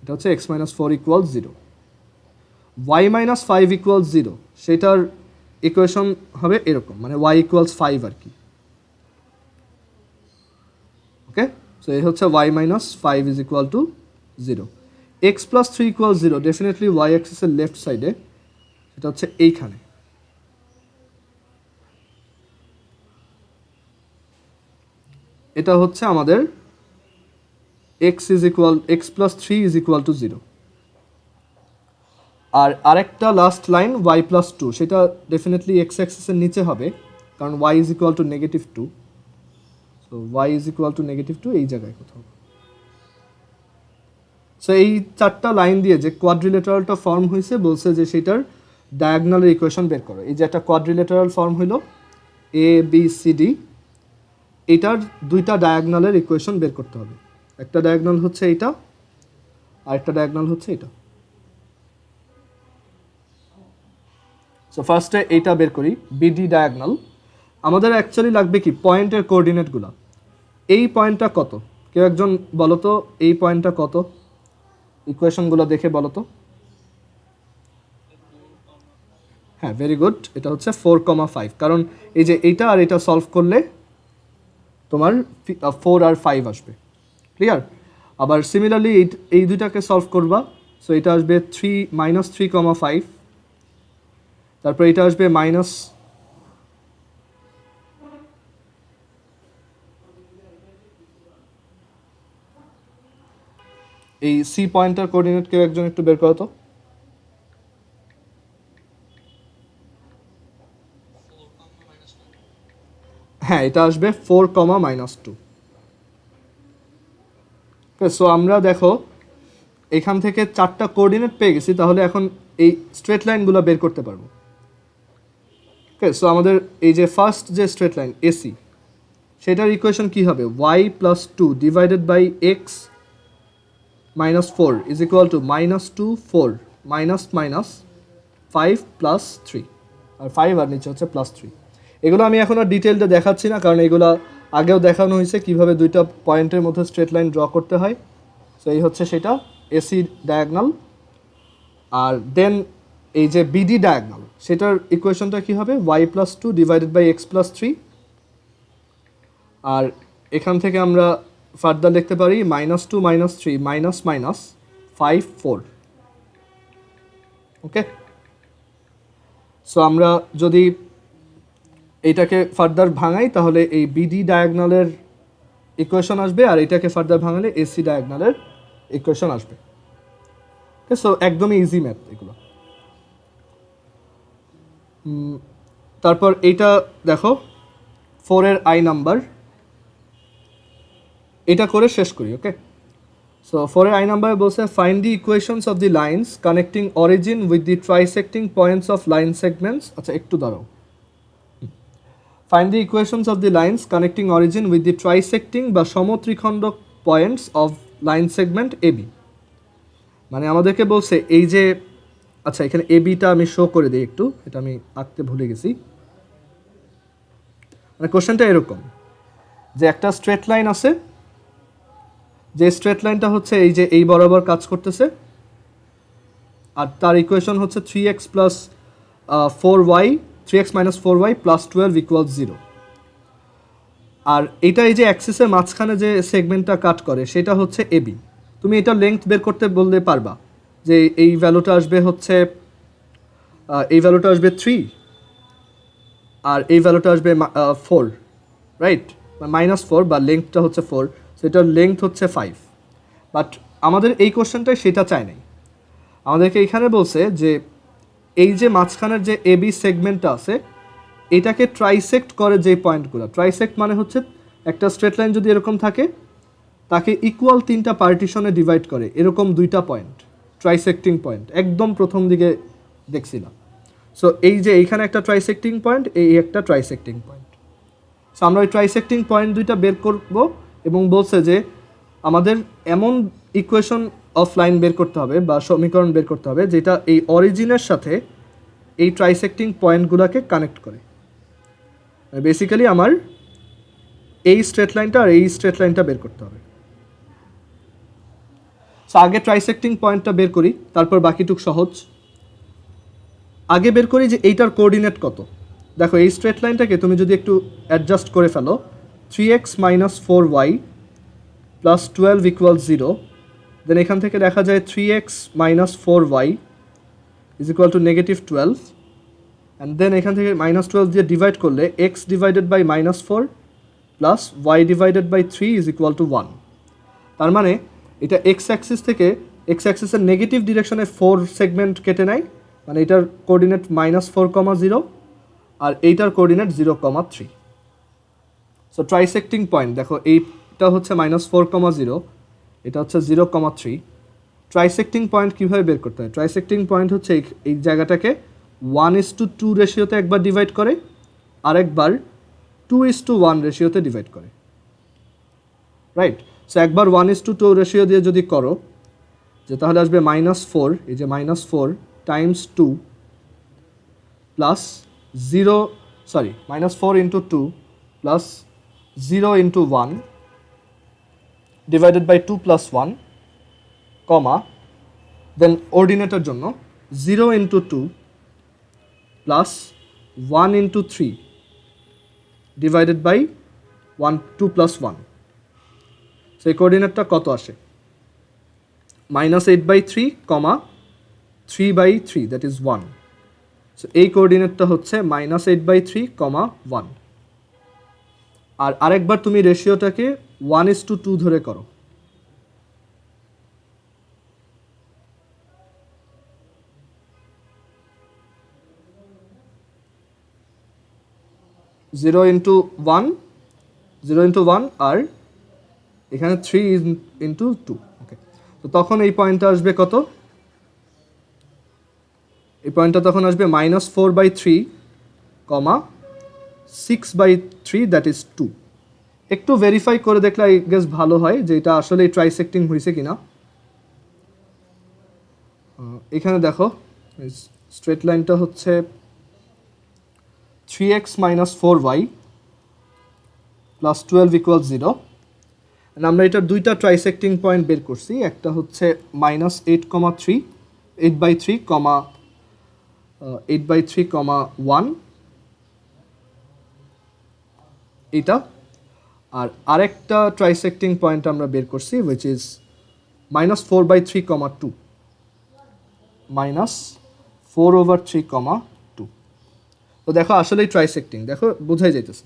এটা হচ্ছে x minus 4 equal 0। Y minus 5 equal 0, সেটার ইকুয়েশন হবে এরকম, মানে ওয়াই ইকুয়ালস 5 আর কি। ওকে, সো এই হচ্ছে y minus 5 is equal to 0। X plus 3 equal 0, definitely y অ্যাক্সিসের লেফট সাইডে, সেটা হচ্ছে এইখানে। এটা হচ্ছে আমাদের x plus 3 is equal to 0। আর আরেকটা লাস্ট লাইন y প্লাস 2, সেটা ডেফিনেটলি এক্স অ্যাক্সিসের নিচে হবে, কারণ y is equal two negative 2। So y is equal two negative 2 এই জায়গায় কোথাও। সো এই চারটা লাইন দিয়ে যে কোয়াড্রিলেটারালটা ফর্ম হয়েছে বলছে যে সেটার ডায়াগনালের ইকুয়েশন বের করো। এই যে একটা কোয়াড্রিলেটারাল ফর্ম হইলো এ বি সি ডি, এটার দুইটা ডায়াগনালের ইকুয়েশন বের করতে হবে। একটা ডায়াগনাল হচ্ছে এইটা, আর একটা ডায়াগনাল হচ্ছে এটা। সো ফার্স্টে এইটা বের করি, বিডি ডায়াগনাল। আমাদের অ্যাকচুয়ালি লাগবে কি পয়েন্টের কোঅর্ডিনেটগুলো। এই পয়েন্টটা কত? কেউ একজন বলো তো এই পয়েন্টটা কত? ইকুয়েশনগুলো দেখে বলো তো। হ্যাঁ, ভেরি গুড, এটা হচ্ছে 4,5, কারণ এই যে এইটা আর এটা সলভ করলে তোমার 4 আর 5 আসবে। ক্লিয়ার? আবার সিমিলারলি এই দুইটাকে সলভ করবা। সো এটা আসবে মাইনাস 3,5, তারপর এটা আসবে মাইনাস এই সি পয়েন্টার কোঅর্ডিনেট কেউ একজন একটু বের করো তো। হ্যাঁ, এটা আসবে 4,-2। সো আমরা দেখো এখান থেকে চারটা কোঅর্ডিনেট পেয়ে গেছি, তাহলে এখন এই স্ট্রেট লাইনগুলো বের করতে পারবো। ওকে, সো আমাদের এই যে ফার্স্ট যে স্ট্রেট লাইন এসি, সেটার ইকুয়েশন কি হবে? y plus 2 divided by x minus 4 is equal to minus 2 4 minus minus 5 plus 3, আর 5 আর নিচে হচ্ছে প্লাস 3। এগুলো আমি এখন আর ডিটেলটা দেখাচ্ছি না, কারণ এগুলো আগেও দেখানো হয়েছে কীভাবে দুইটা পয়েন্টের মধ্যে স্ট্রেট লাইন ড্র করতে হয়। সো এই হচ্ছে সেটা এসি ডায়াগনাল। আর দেন এই যে বিডি ডায়াগনাল, সেটার ইকুয়েশনটা কী হবে? y plus 2 divided by x plus 3। আর এখান থেকে আমরা ফার্দার লিখতে পারি -2 -3 মাইনাস মাইনাস 5 4। ওকে, সো আমরা যদি এইটাকে ফার্দার ভাঙাই তাহলে এই বিডি ডায়াগনালের ইকুয়েশন আসবে, আর এটাকে ফার্দার ভাঙালে এসি ডায়াগনালের ইকুয়েশন আসবে। ওকে, সো একদমই ইজি ম্যাথ এগুলো। তারপর এইটা দেখো 4 এর আই নাম্বার, এটা করে শেষ করি। ওকে, সো 4 এর আই নাম্বারে বলছে find the equations of the lines connecting origin with the trisecting points of line segments. আচ্ছা একটু দাঁড়াও, find the equations of the lines connecting origin with the trisecting বা সমত্রিখণ্ডক points of line segment AB. মানে আমাদেরকে বলছে এই যে, আচ্ছা এখানে এবিটা আমি শো করে দিই একটু, এটা আমি আঁকতে ভুলে গেছি। মানে কোশ্চেনটা এরকম যে একটা স্ট্রেট লাইন আছে, যে স্ট্রেট লাইনটা হচ্ছে এই যে এই বরাবর কাজ করতেছে, আর তার ইকুয়েশন হচ্ছে 3x plus 4y 3x minus 4y plus 12 equal 0। আর এটা এই যে অ্যাক্সিসের মাঝখানে যে সেগমেন্টটা কাট করে সেটা হচ্ছে এবি। তুমি এটা লেংথ বের করতে বললে পারবা যে এই ভ্যালুটা আসবে হচ্ছে এই ভ্যালুটা আসবে 3 আর এই ভ্যালুটা আসবে 4, রাইট? -4 বা লেংথটা হচ্ছে 4, সেটার লেংথ হচ্ছে 5। বাট আমাদের এই কোশ্চেনটায় সেটা চাই নাই, আমাদেরকে এখানে বলছে যে এই যে মাঝখানের যে এবি সেগমেন্টটা আছে এটাকে ট্রাইসেক্ট করে যে পয়েন্টগুলো, ট্রাইসেক্ট মানে হচ্ছে একটা স্ট্রেট লাইন যদি এরকম থাকে তাকে ইকুয়াল 3টা পার্টিশনে ডিভাইড করে, এরকম 2টা পয়েন্ট ট্রাইসেক্টিং পয়েন্ট একদম প্রথম দিকে দেখছিলাম। সো এই যে এইখানে একটা ট্রাইসেক্টিং পয়েন্ট, এই একটা ট্রাইসেক্টিং পয়েন্ট। সো আমরা ওই ট্রাইসেক্টিং পয়েন্ট 2টা বের করব এবং বলছে যে আমাদের এমন ইকুয়েশন অফ লাইন বের করতে হবে বা সমীকরণ বের করতে হবে যেটা এই অরিজিনের সাথে এই ট্রাইসেক্টিং পয়েন্টগুলোকে কানেক্ট করে। বেসিক্যালি আমার এই স্ট্রেট লাইনটা আর এই স্ট্রেট লাইনটা বের করতে হবে। সো আগে ট্রাইসেক্টিং পয়েন্টটা বের করি, তারপর বাকিটুক সহজ। আগে বের করি যে এইটার কোঅর্ডিনেট কত। দেখো এই স্ট্রেট লাইনটাকে তুমি যদি একটু অ্যাডজাস্ট করে ফেলো, 3x minus 4y plus 12 equal 0, then এখান থেকে দেখা যায় 3x minus 4y is equal to -12, and then এখান থেকে -12 দিয়ে ডিভাইড করলে x divided by -4 plus y divided by 3 is equal to 1। তার মানে এটা এক্স অ্যাক্সিস থেকে এক্স অ্যাক্সিসের নেগেটিভ ডিরেকশনে 4 সেগমেন্ট কেটে নেয়, মানে এটার কোঅর্ডিনেট -4,0 আর এইটার কোঅর্ডিনেট 0,3। সো ট্রাইসেক্টিং পয়েন্ট দেখো এইটা হচ্ছে -4,0, এটা হচ্ছে 0,3। ট্রাইসেক্টিং পয়েন্ট কীভাবে বের করতে হয়? ট্রাইসেক্টিং পয়েন্ট হচ্ছে এই জায়গাটাকে 1:2 রেশিওতে একবার ডিভাইড করে, আরেকবার 2:1 রেশিওতে ডিভাইড করে, রাইট? সো একবার 1:2 রেশিও দিয়ে যদি করো যে তাহলে আসবে -4, এই যে -4 times 2 plus 0, sorry -4 into 2 plus 0 into 1 divided by 2 plus 1, comma then অর্ডিনেটের জন্য 0 into 2 plus 1 into 3 divided by 2 plus 1। সেই কোঅর্ডিনেটটা কত আসে? -8/3, 3/3, দ্যাট ইজ 1। সো এই কোঅর্ডিনেটটা হচ্ছে -8/3, 1। আর আরেকবার তুমি রেশিওটাকে 1:2 ধরে করো, জিরো ইন্টু ওয়ান আর এখানে 3 ইন্টু 2। ওকে, তো তখন এই পয়েন্টটা আসবে কত? এই পয়েন্টটা তখন আসবে -4/3, 6/3, দ্যাট ইজ 2। একটু ভেরিফাই করে দেখলে আই গেস ভালো হয় যে এটা আসলে ট্রাইসেক্টিং হয়েছে কিনা। এখানে দেখো স্ট্রেট লাইনটা হচ্ছে 3x minus 4y plus 12 equal 0। আমরা এটার দুইটা ট্রাইসেক্টিং পয়েন্ট বের করছি, একটা হচ্ছে -8,3, 8/3, 8/3, 1 এটা, আর আরেকটা ট্রাইসেক্টিং পয়েন্ট আমরা বের করছি উইচ ইজ -4/3, 2 -4/3, 2। তো দেখো আসলেই ট্রাইসেক্টিং, দেখো বোঝাই যাইতেছে।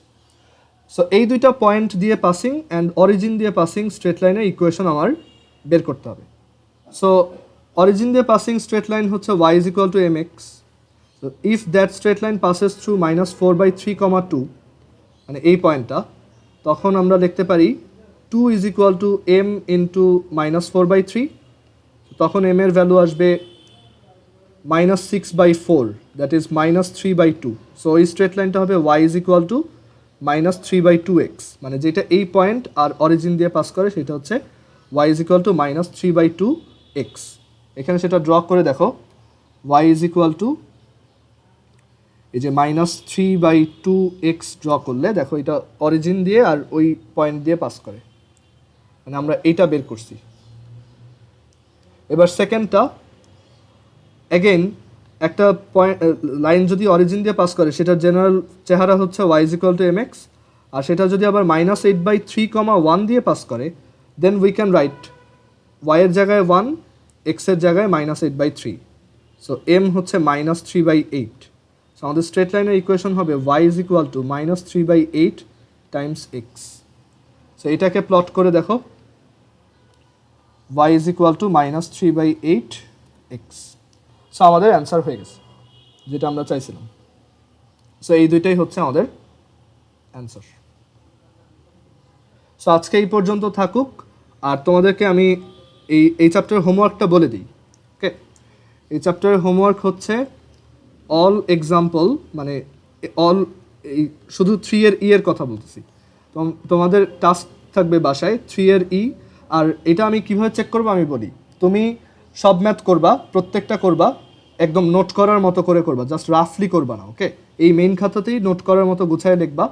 সো এই দুইটা পয়েন্ট দিয়ে পাসিং অ্যান্ড অরিজিন দিয়ে পাসিং স্ট্রেট লাইনের ইকুয়েশন আমার বের করতে হবে। সো অরিজিন দিয়ে পাসিং স্ট্রেট লাইন হচ্ছে y is equal to mx. So if that straight line passes through -4/3, 2 মানে এই পয়েন্টটা, তখন আমরা লিখতে পারি 2 is equal to m into -4/3, তখন m এর ভ্যালু আসবে -6/4, দ্যাট ইজ -3/2। সো এই স্ট্রেট লাইনটা হবে y is equal to -3/2x, মানে যেটা এই পয়েন্ট আর অরিজিন দিয়ে পাস করে সেটা হচ্ছে y is equal to -3/2x। এখানে সেটা ড্র করে দেখো, y is equal to এই যে -3/2x ড্র করলে দেখো এটা অরিজিন দিয়ে আর ওই পয়েন্ট দিয়ে পাস করে, মানে আমরা এইটা বের করছি। এবার সেকেন্ডটা, অ্যাগেন একটা পয়েন্ট লাইন যদি অরিজিন দিয়ে পাস করে সেটার জেনারেল চেহারা হচ্ছে y is equal to mx, আর সেটা যদি আবার -8/3, 1 দিয়ে পাস করে, then we can write y এর জায়গায় 1, x এর জায়গায় -8/3। সো m হচ্ছে -3/8। সো আমাদের স্ট্রেট লাইনের ইকুয়েশন হবে y is equal to -3/8 times x। So এটাকে প্লট করে দেখো, y is equal to -3/8x। So আমাদের অ্যান্সার হয়ে গেছে যেটা আমরা চাইছিলাম। সো এই দুইটাই হচ্ছে আমাদের অ্যান্সার। সো আজকে এই পর্যন্ত থাকুক, আর তোমাদেরকে আমি এই চ্যাপ্টারের হোমওয়ার্কটা বলে দিই। ওকে, এই চ্যাপ্টারের হোমওয়ার্ক হচ্ছে অল এক্সাম্পল, মানে অল এই শুধু 3 এর এর কথা বলতেছি। তোমাদের টাস্ক থাকবে বাসায় 3 এর আর এটা আমি কিভাবে চেক করবো আমি বলি। তুমি সব ম্যাথ করবা, প্রত্যেকটা করবা একদম নোট করার মতো করে করবা, জাস্ট রাফলি করবা না। ওকে, এই মেইন খাতাতেই নোট করার মতো গুছায় লিখবা।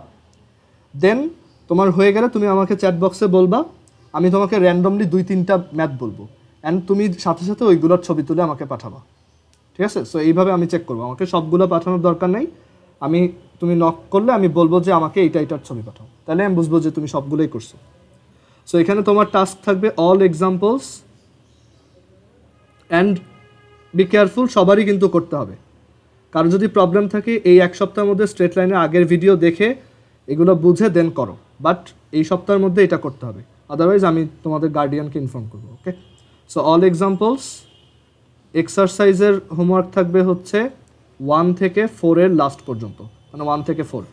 দেন তোমার হয়ে গেলে তুমি আমাকে চ্যাট বক্সে বলবা, আমি তোমাকে র্যান্ডমলি 2-3টা ম্যাথ বলবো, অ্যান্ড তুমি সাথে সাথে ওইগুলোর ছবি তুলে আমাকে পাঠাবা। ঠিক আছে? সো এইভাবে আমি চেক করবো, আমাকে সবগুলো পাঠানোর দরকার নেই। তুমি নক করলে আমি বলবো যে আমাকে এইটার ছবি পাঠাও, তাহলে আমি বুঝবো যে তুমি সবগুলোই করছো। সো এখানে তোমার টাস্ক থাকবে all examples and be careful, সবারই কিন্তু করতে হবে। কারো যদি প্রবলেম থাকে এই এক সপ্তাহের মধ্যে স্ট্রেট লাইনের আগের ভিডিও দেখে এগুলো বুঝে দেন করো, বাট এই সপ্তাহের মধ্যে এটা করতে হবে, আদারওয়াইজ আমি তোমাদের গার্ডিয়ানকে ইনফর্ম করবো। ওকে, সো অল এক্সাম্পলস। এক্সারসাইজের হোমওয়ার্ক থাকবে হচ্ছে 1 থেকে 4 এর লাস্ট পর্যন্ত, মানে 1 থেকে 4।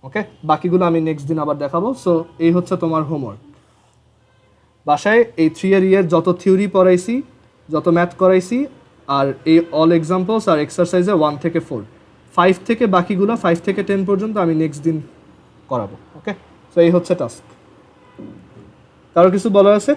ওকে, বাকিগুলো আমি নেক্সট দিন আবার দেখাবো। সো এই হচ্ছে তোমার হোমওয়ার্ক। বাসায় এই 3 এর যত থিওরি পড়াইছি, যত ম্যাথ করাইছি, আর এই অল এক্সাম্পলস আর এক্সারসাইজে 1 থেকে 4, 5 থেকে বাকিগুলো 5 থেকে 10 পর্যন্ত আমি নেক্সট দিন করাবো। ওকে, সো এই হচ্ছে টাস্ক। কারো কিছু বলার আছে?